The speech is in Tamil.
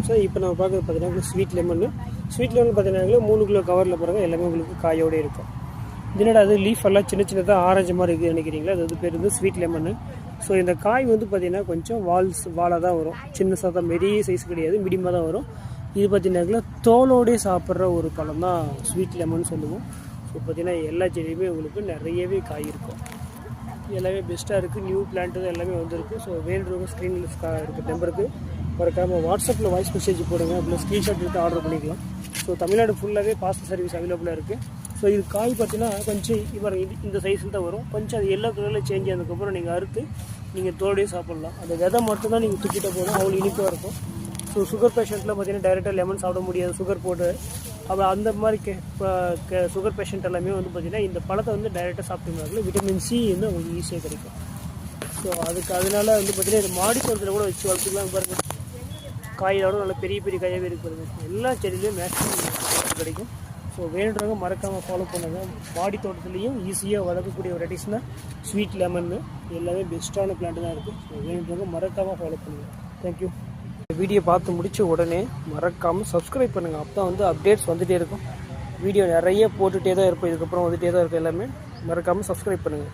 ஸோ இப்போ நம்ம பார்க்குறது பார்த்தீங்கன்னா ஸ்வீட் லெமன் பார்த்தீங்கன்னா 3 கிலோ கவரில் பாருங்கள் எல்லாமே உங்களுக்கு காயோடு இருக்கும். இதனோட அது லீஃப் எல்லாம் சின்ன சின்னதாக ஆரஞ்சு மாதிரி இருக்குது நினைக்கிறீங்களா, அது பேர் வந்து ஸ்வீட் லெமன். ஸோ இந்த காய் வந்து பார்த்திங்கன்னா கொஞ்சம் வாலாக தான் வரும், சின்னதாக தான், பெரிய சைஸ் கிடையாது, மீடியமாக தான் வரும். இது பார்த்திங்கன்னா தோலோடே சாப்பிட்ற ஒரு பழம் தான் ஸ்வீட் லெமன் சொல்லுவோம். ஸோ பார்த்திங்கன்னா எல்லா செடியுமே உங்களுக்கு நிறையவே காய் இருக்கும். எல்லாமே பெஸ்ட்டாக இருக்குது, நியூ பிளான்ட்டு எல்லாமே வந்துருக்கு. ஸோ வேணுறவங்க ஸ்க்ரீனில் இருக்குது நம்பருக்கு மறக்காமல் வாட்ஸ்அப்பில் வாய்ஸ் மெசேஜ் போடுங்க, அப்படின்னா ஸ்க்ரீன்ஷாட் எடுத்து ஆர்டர் பண்ணிக்கலாம். ஸோ தமிழ்நாடு ஃபுல்லாகவே பார்சல் சர்வீஸ் அவைலபிளாக இருக்குது. ஸோ இது காய் பார்த்தீங்கன்னா கொஞ்சம் இந்த சைஸில் தான் வரும். கொஞ்சம் அது எல்லோ கலரில் சேஞ்ச் ஆனதுக்கப்புறம் நீங்கள் அறுத்து நீங்கள் தோடையே சாப்பிட்லாம். அந்த விதை மட்டும் தான் நீங்கள் தூக்கிட்ட போதும், அவ்வளோ இனிப்பாக இருக்கும். ஸோ சுகர் பேஷண்ட்டில் பார்த்தீங்கன்னா டைரெக்டாக லெமன் சாப்பிட முடியாது, சுகர் போட்டு. அப்போ அந்த மாதிரி சுகர் பேஷண்ட் எல்லாமே வந்து பார்த்திங்கன்னா இந்த பழத்தை வந்து டைரெக்டாக சாப்பிட்டோம்னால விட்டமின் சி வந்து உங்களுக்கு ஈஸியாக கிடைக்கும். ஸோ அதனால வந்து பார்த்திங்கன்னா இது மாடி தோட்டத்தில் கூட வச்சு வளர்த்துக்கலாம். பாருங்கள், காயோட நல்ல பெரிய பெரிய காயாகவே இருக்குது. எல்லா செடியிலையும் மேக்ஸிமம் கிடைக்கும். ஸோ வேணுன்றவங்க மறக்காமல் ஃபாலோ பண்ணுங்கள். மாடி தோட்டத்துலேயும் ஈஸியாக வளர்க்கக்கூடிய வெரைட்டிஸ்னால் ஸ்வீட் லெமன்னு எல்லாமே பெஸ்ட்டான பிளான்ட்டு தான் இருக்குது. ஸோ வேணுன்றவங்க மறக்காமல் ஃபாலோ பண்ணுங்கள். தேங்க்யூ. வீடியோ பார்த்து முடித்த உடனே மறக்காமல் சப்ஸ்கிரைப் பண்ணுங்கள். அப்போ தான் வந்து அப்டேட்ஸ் வந்துகிட்டே இருக்கும். வீடியோ நிறைய போட்டுகிட்டே தான் இருப்போம், இதுக்கப்புறம் வந்துகிட்டே தான் இருக்கும். எல்லாமே மறக்காமல் சப்ஸ்கிரைப் பண்ணுங்கள்.